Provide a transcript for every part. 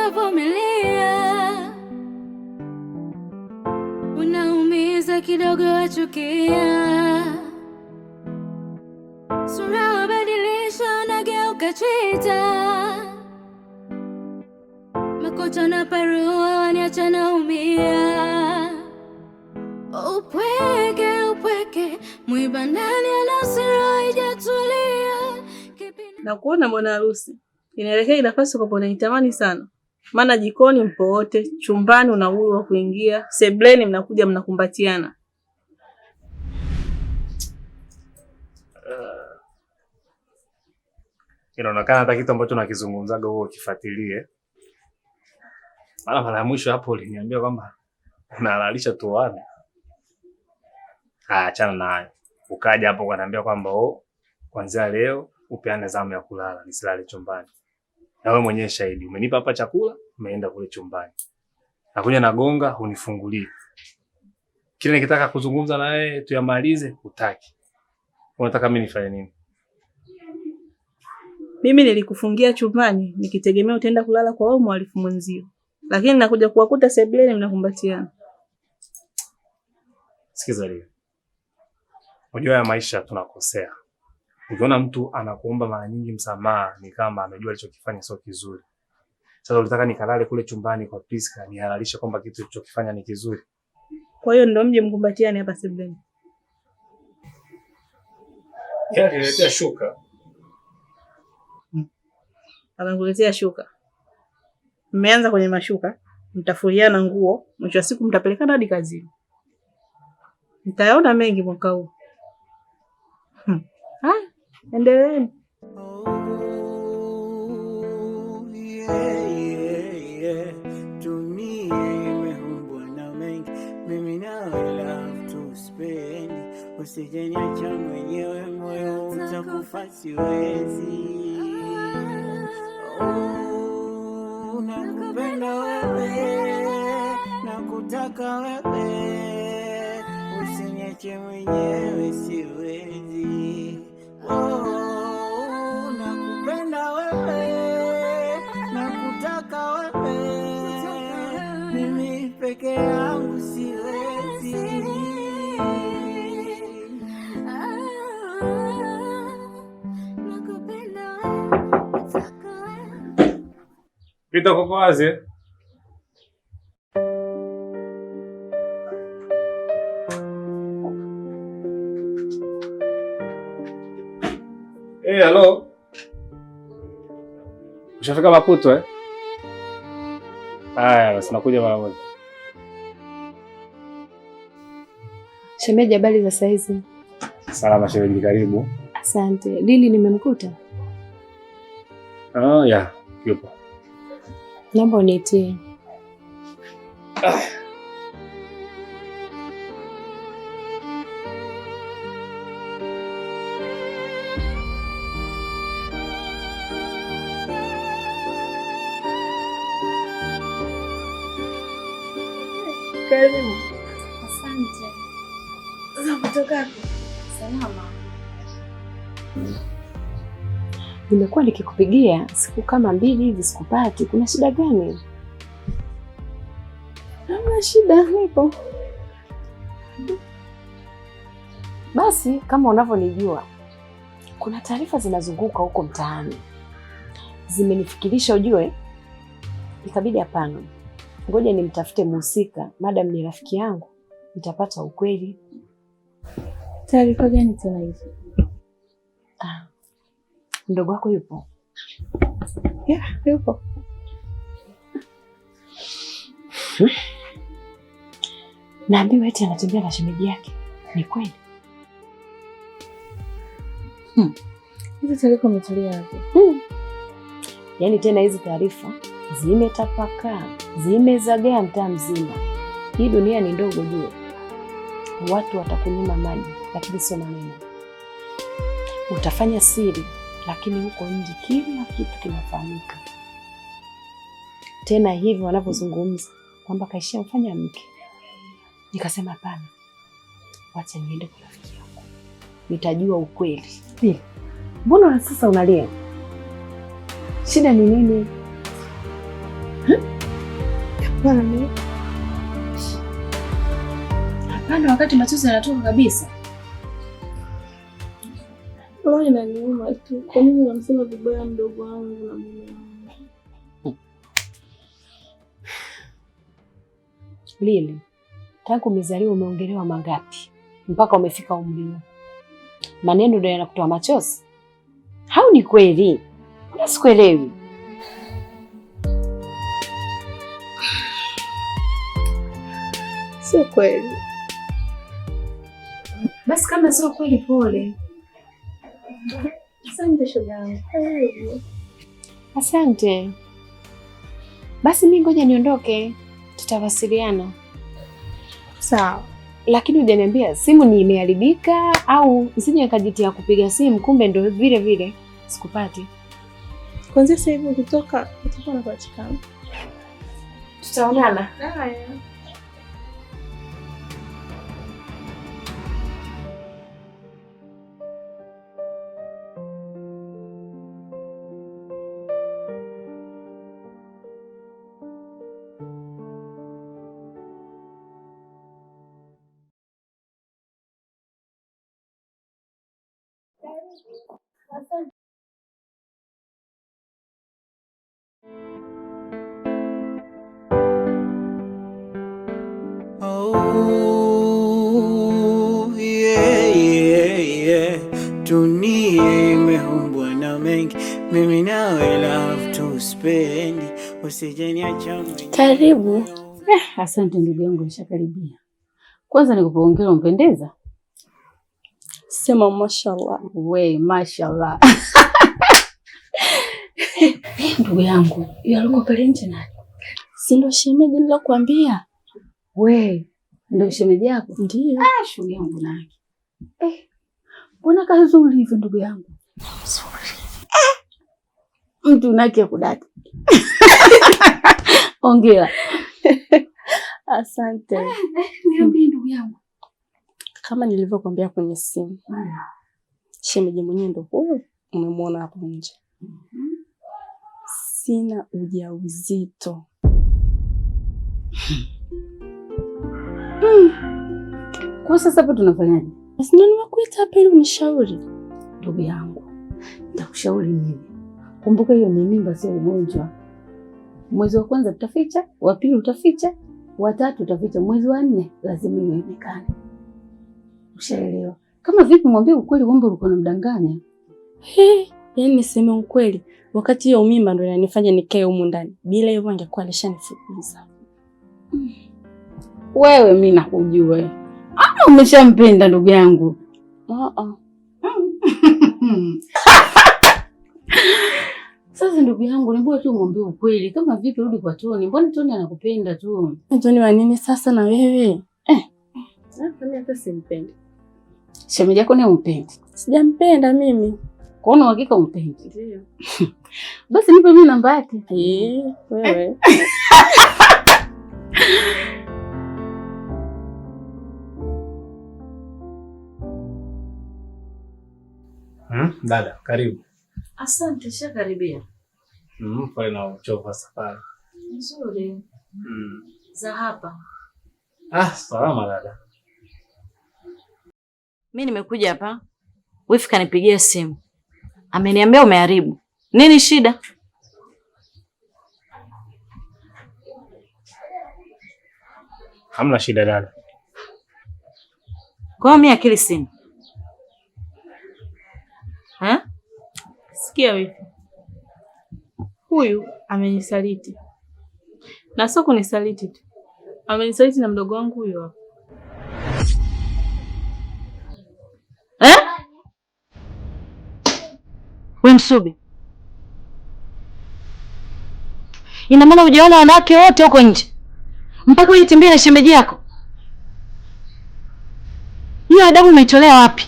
utavumilia. Unaumiza kidogo wachukia. Sura wabadilisha unageuka chita. Makocha na parua waniacha naumia. Upweke mwiba ndani anasira haijatulia. Na kuona mwana harusi inaelekea nafasi kwa unaitamani sana. Maana jikoni mpo wote, chumbani una uhuru wa kuingia, sebleni mnakuja mnakumbatiana. Inaonekana hata kitu ambacho nakizungumzaga wewe ukifuatilie. Maana mara ya mwisho hapo uliniambia kwamba unalalisha tuane. Achana naye. Ukaja hapo ukaniambia kwamba kuanzia leo upeane zamu ya kulala, nisilale chumbani. Na wewe mwenyewe shahidi, umenipa hapa chakula, umeenda kule chumbani. Nakuja nagonga, unifungulie. Kile nikitaka kuzungumza na wewe tuyamalize, hutaki. Unataka mimi nifanye nini? Mimi nilikufungia chumbani nikitegemea utaenda kulala kwa wao mwalifu mwenzio. Lakini nakuja kuwakuta sebleni mnakumbatiana. Sikiza leo. Unajua ya maisha tunakosea. Ukiona mtu anakuomba mara nyingi msamaha ni kama amejua alichokifanya sio kizuri. Sasa ulitaka nikalale kule chumbani kwa Priska nihalalishe kwamba kitu alichokifanya ni kizuri. Kwa hiyo ndio mje mkumbatiane hapa sebleni. Yeye aliletea shuka. Anakuletea shuka. Mmeanza kwenye mashuka, mtafuriana nguo, mwisho wa siku mtapelekana hadi kazini. Mtayaona mengi mwaka huu. Endeleeni. Usijeniacha mwenyewe, moyo utakufa siwezi. Nakupenda wewe, nakutaka wewe, usiniache mwenyewe siwezi. Nakupenda wewe, nakutaka wewe, mimi peke yangu siwezi. Pita kwa wazi. Hello. Ushafika Maputo Haya, basi nakuja mara moja. Shemeji, habari za saizi? Salama shemeji, karibu. Asante. Lili nimemkuta? Ya, yupo. Naomba uniitie. Karibu. Asante. Za kutoka. Salama. Nimekuwa nikikupigia siku kama 2 hivi sikupati. Kuna shida gani? Hamna shida, nipo. Basi kama unavyonijua, kuna taarifa zinazunguka huko mtaani. Zimenifikirisha ujue. Ikabidi hapana. Ngoja nimtafute mhusika, madam ni rafiki yangu, nitapata ukweli. Taarifa gani tena hizo? Mdogo wako yupo? Yupo. Naambiwa eti anatembea na shemeji yake. Ni kweli? Hizo taarifa umetulia wapi? Yaani tena hizi taarifa zimetapakaa, zimezagaa mtaa mzima. Hii dunia ni ndogo jua. Watu watakunyima maji, lakini sio maneno. Utafanya siri, lakini huko nje kila kitu kinafahamika. Tena hivi wanapozungumza kwamba kaishia mfanya mke. Nikasema hapana. Wacha niende kwa rafiki yangu. Nitajua ukweli. Mbona sasa unalia? Shida ni nini? Hapana. Hapana, wakati machozi yanatoka kabisa. Roho inaniuma tu. Kwa nini unamsema vibaya mdogo wangu na mume wangu? Lili, tangu umezaliwa umeongelewa mangapi mpaka umefika umri huu? Maneno ndio yanakutoa machozi? Hau ni kweli? Sikuelewi. Sio kweli. Basi kama sio kweli, pole. Asante shogangu. Asante. Basi mimi ngoja niondoke, tutawasiliana. Sawa. Lakini hujaniambia simu ni imeharibika au nisije nikajitia kupiga simu kumbe ndio vile vile sikupati. Kwanza sasa hivi ukitoka utakuwa unapatikana. Tutaonana. Haya. Oh, yeah, yeah, yeah. Dunia imeumbwa na mengi, mimi nawe love to spend. Usijeniacha mwenyewe. Karibu. Asante ndugu yangu, nishakaribia. Kwanza nikupongeza, umpendeza. Sema mashallah. We, mashallah. Ndugu yangu, yuko pale nje nani? Si ndo shemeji nilokuambia? We, ndio shemeji yako? Ndio. Shughuli yangu nani? Mbona kazuri hivyo ndugu yangu? Mtu nake kudata. Ongea. Asante. Niambie ndugu yangu. Kama nilivyokuambia kwenye simu. Shemeji mwenyewe ndo huyo umemwona hapo nje. Sina ujauzito. Kwa sasa hapo tunafanyaje? Basi nani nimekuita hapa ili unishauri? Ndugu yangu, nitakushauri nini? Kumbuka hiyo ni mimba, sio ugonjwa. Mwezi wa kwanza tutaficha, wa pili utaficha, wa tatu utaficha, mwezi wa 4 lazima ionekane. Ushaelewa? Kama vipi mwambie ukweli kwamba ulikuwa unamdanganya? Yaani niseme ukweli, wakati hiyo mimba ndio inanifanya nikae humu ndani. Bila hivyo angekuwa alishanifukuza. Wewe mimi nakujua. Umeshampenda ndugu yangu. Sasa ndugu yangu, ni bora tu mwambie ukweli. Kama vipi rudi kwa Toni. Mbona Toni anakupenda tu? Toni wa nini sasa na wewe? Mimi hata simpendi. Shemeji yako ni umpendi? Sijampenda mimi. Kwa nini hakika umpendi? Ndio. Basi nipe mimi namba yake. Wewe. Dada, karibu. Asante, shakaribia. Pale na uchovu wa safari. Nzuri. Za hapa. Salama dada. Mimi nimekuja hapa. Wifi kanipigia simu. Ameniambia umeharibu. Nini shida? Hamna shida dada. Kwa hiyo mimi akili sina. Sikia wifi. Huyu amenisaliti. Na sio kunisaliti tu. Amenisaliti na mdogo wangu huyo hapo. We Msubi. Ina maana hujaona wanawake wote huko nje? Mpaka ujitembee na shemeji yako? Hiyo adabu umeitolea wapi?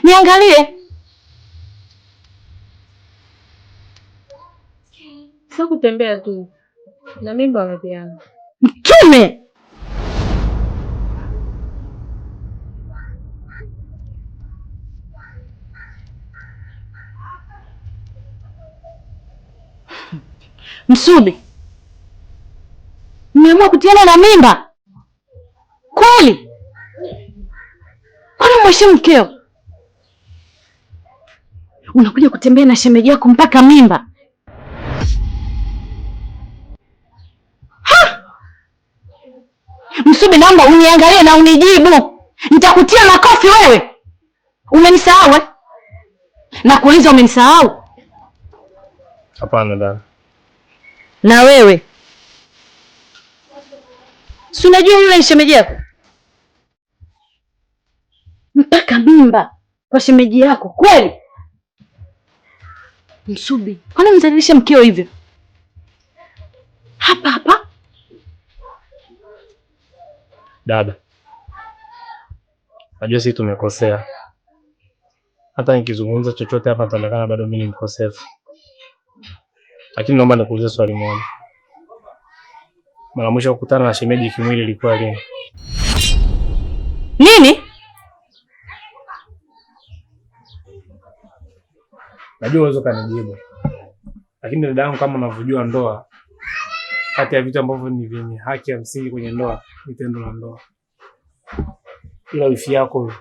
Niangalie. Sio kutembea tu. Na mimba wamepeana. Mtume. Msubi, mmeamua kutiana na mimba kweli? Kwani mheshimu mkeo? Unakuja kutembea na shemeji yako mpaka mimba? Msubi, naomba uniangalie na unijibu. Nitakutia makofi wewe. Umenisahau eh? Nakuuliza, umenisahau? Hapana dada. Na wewe si unajua yule ni shemeji yako? Mpaka mimba kwa shemeji yako kweli? Msubi, kwani mzalilisha mkeo hivyo? Hapa hapa. Dada, najua sisi tumekosea. Hata nikizungumza chochote hapa nitaonekana bado mimi ni mkosefu. Lakini naomba nikuulize swali moja. Mara mwisho kukutana na shemeji kimwili ilikuwa lini? Nini? Najua uwezo kanijibu. Lakini dada yangu, kama unavyojua, ndoa kati ya vitu ambavyo ni vyenye haki ya msingi kwenye ndoa ni tendo la ndoa. Ila wifi yako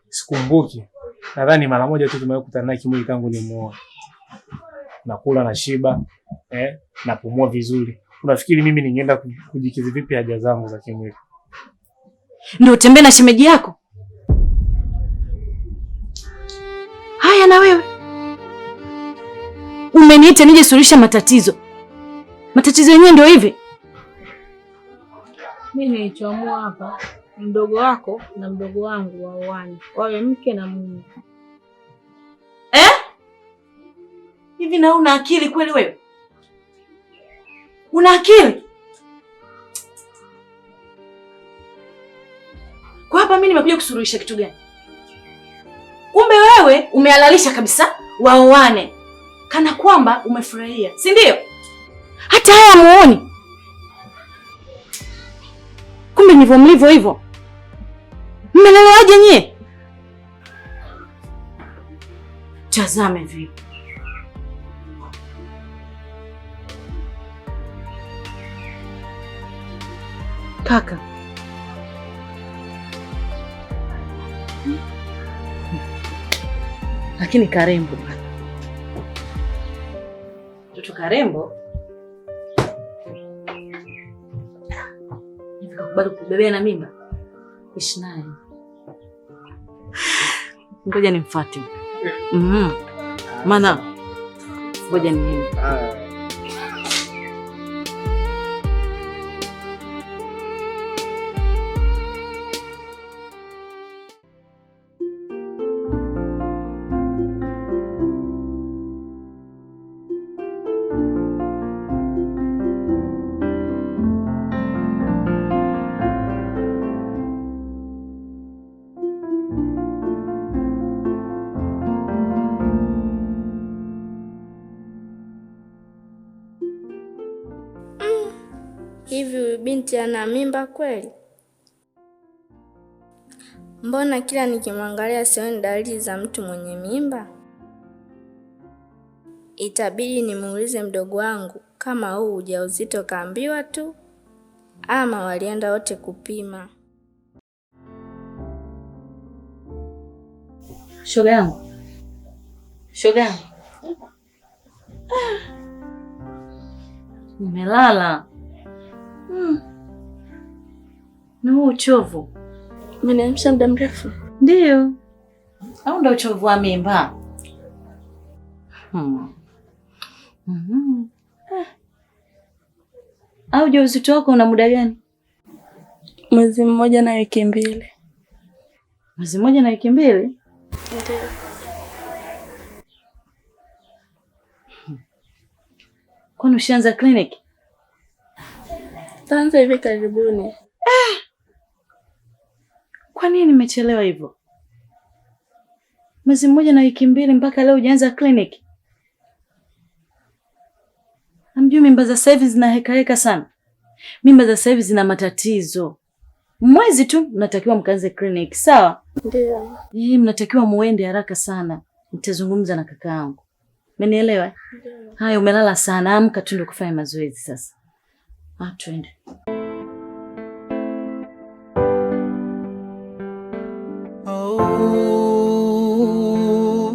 sikumbuki. Nadhani mara moja tu tumekutana naye kimwili tangu nimuoe. Nakula na shiba, napumua vizuri. Unafikiri mimi ningeenda kujikizi vipi haja zangu za kimwili? Ndio utembee na shemeji yako? Haya, na wewe umeniita nije suluhisha matatizo. Matatizo yenyewe ndio hivi. Mimi nilichoamua hapa, mdogo wako na mdogo wangu waoane, wawe mke na mume. Hivi na una akili kweli wewe? Una akili? Kwa hapa mimi nimekuja kusuluhisha kitu gani? Kumbe wewe umehalalisha kabisa waoane. Kana kwamba umefurahia, si ndio? Hata haya muone. Kumbe ndivyo mlivyo hivyo. Mmelelewaje nyie? Tazame vipi. Kaka. Lakini karembo bwana. Mtoto karembo. Nikakubali kubebea na mimba. Ishi naye. Ngoja nimfuate. Maana ngoja ni hivi huyu binti ana mimba kweli? Mbona kila nikimwangalia sioni dalili za mtu mwenye mimba? Itabidi nimuulize mdogo wangu kama huu ujauzito kaambiwa tu ama walienda wote kupima. Shoga yangu. Nimelala. Na huo uchovu Umeniamsha muda mrefu? ndio. Au ndio uchovu wa mimba? Au ujauzito wako una muda gani? Mwezi mmoja na wiki mbili. Mwezi mmoja na wiki mbili? Ndio. Kwani ushaanza kliniki? Taanza hivi karibuni. Kwa nini nimechelewa hivyo? Mwezi mmoja na wiki mbili mpaka leo hujaanza kliniki? Hamjui mimba za sasa hivi zina heka sana. Mimba za sasa hivi zina matatizo. Mwezi tu mnatakiwa mkaanze kliniki, sawa? Ndio. Mnatakiwa muende haraka sana. Nitazungumza na kakaangu. Umenielewa? Haya, umelala sana, amka tuende kufanya mazoezi sasa. Twende. Oh,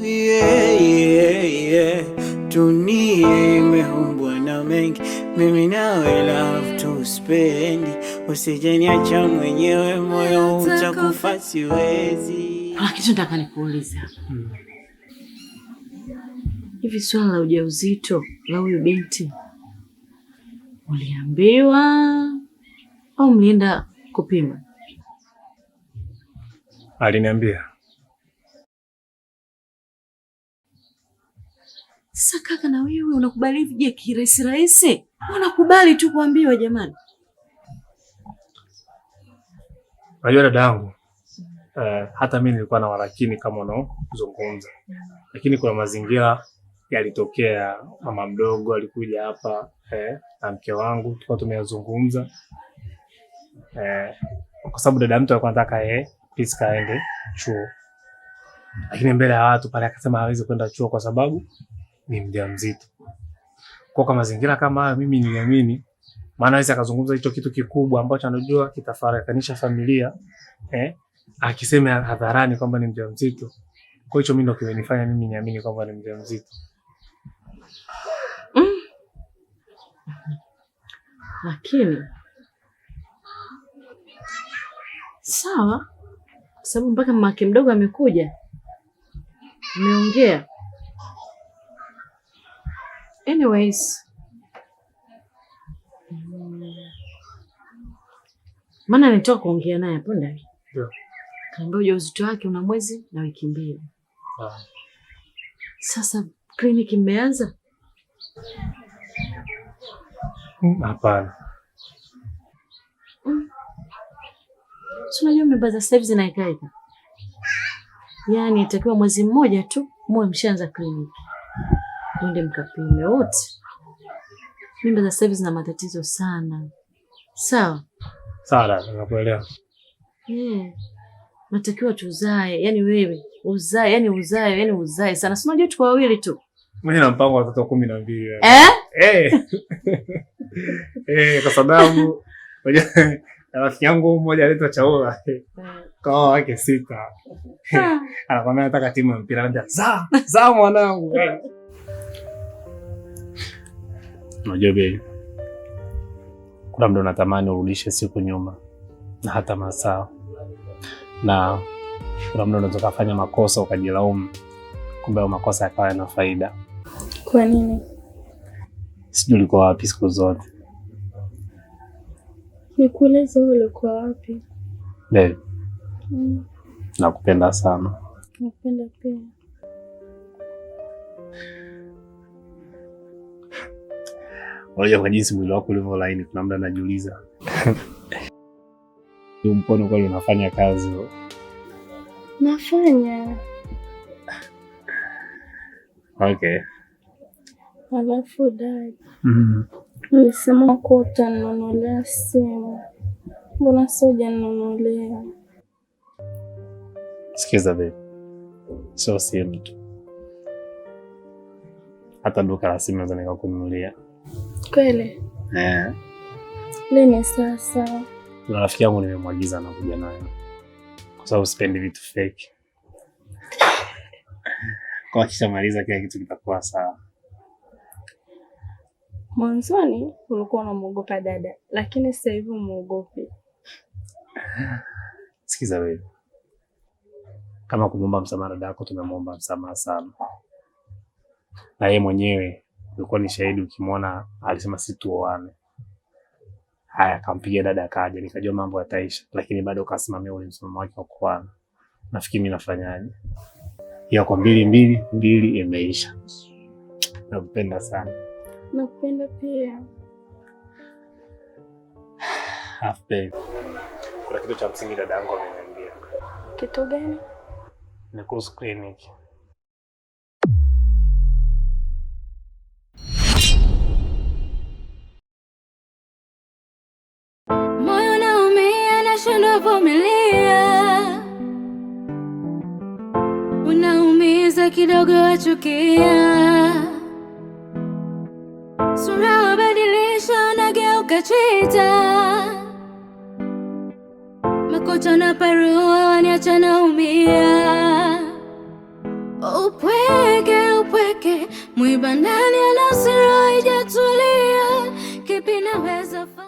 yeah, yeah, yeah. Dunia imeumbwa na mengi, mimi nawe love to spend. Usijeniacha mwenyewe, moyo utakufa siwezi. Kuna kitu nataka nikuulize. Hivi swala la ujauzito la huyu binti uliambiwa au mlienda kupima? Aliniambia. Sasa kaka, na wewe unakubali vije kirahisi rahisi? Unakubali tu kuambiwa jamani? Unajua dada yangu, hata mimi nilikuwa na warakini kama unaozungumza. Lakini kuna mazingira yalitokea, mama mdogo alikuja hapa na mke wangu tulikuwa tumeyazungumza. Kwa sababu dada mtu alikuwa anataka Priska aende chuo. Lakini mbele ya watu pale akasema hawezi kwenda chuo kwa sababu ni mjamzito. Kwa mazingira kama hayo mimi niliamini, maana hawezi akazungumza hicho kitu kikubwa ambacho anajua kitafarakanisha familia, akisema hadharani kwamba ni mjamzito. Kwa hiyo mimi ndio kimenifanya mimi niamini kwamba ni mjamzito. Lakini sawa, sababu mpaka mamake mdogo amekuja, umeongea. Anyways, maana nitoka kuongea naye hapo ndani. Ndio. Kaambia ujauzito wake una mwezi na wiki 2. Sasa kliniki imeanza? Hapana. Unajua mimba za sasa hivi zinaikaika. Yaani itakiwa mwezi mmoja tu muwe mshaanza kliniki. Ndio mkapime wote. Mimba za sasa hivi zina matatizo sana. Sawa? Sawa, nakuelewa. Natakiwa tuzae, yani wewe uzae, yani uzae sana. Si unajua tuko wawili tu. Mimi na mpango wa watoto 12. Kwa sababu rafiki yangu mmoja anaitwa Chaola. Kwa wake 6. Anakwambia nataka timu ya mpira, anambia za mwanangu. Unajua baby, kuna muda natamani urudishe siku nyuma na hata masaa, na kuna muda unaweza kufanya makosa ukajilaumu, kumbe makosa yakawa yana faida. Kwa nini? Sijui ulikuwa wapi siku zote. Nikueleze ulikuwa wapi? Baby, nakupenda sana. Nakupenda pia. Unajua kwa jinsi mwili wako ulivyo laini, kuna muda najiuliza ni mkono kweli unafanya kazi? Nafanya. Okay. Alafu dad. Nilisema kwa utanunulia simu. Mbona sio hujaninunulia? Sikiza babe. Sio simu tu. Hata duka la simu naweza nikakununulia. Kweli? Lini sasa? Na rafiki yangu nimemwagiza na kuja naye. Kwa sababu sipendi vitu fake. Kwa kisha maliza kila kitu kitakuwa sawa. Mwanzoni ulikuwa unamuogopa dada, lakini sasa hivi umuogopi. Sikiza wewe. Kama kumwomba msamaha dada yako, tumemwomba msamaha sana. Na yeye mwenyewe ulikuwa ni shahidi, ukimwona alisema si tuoane. Haya, kampigia dada akaja, nikajua mambo yataisha, lakini bado kasimamia ule msimamo wake wa kuoana. Nafikiri mimi nafanyaje? Ya kwa 2 imeisha. Nakupenda sana. Nakupenda pia. Babe, kuna kitu cha msingi dada yangu ameniambia. Kitu gani? Ni kuhusu kliniki. Moyo naumia, nashindwa vumilia, unaumiza kidogo wachukia. vita, makocha na parua waniacha naumia. Upweke mwiba ndani ya nafsi, roho haijatulia, kipi naweza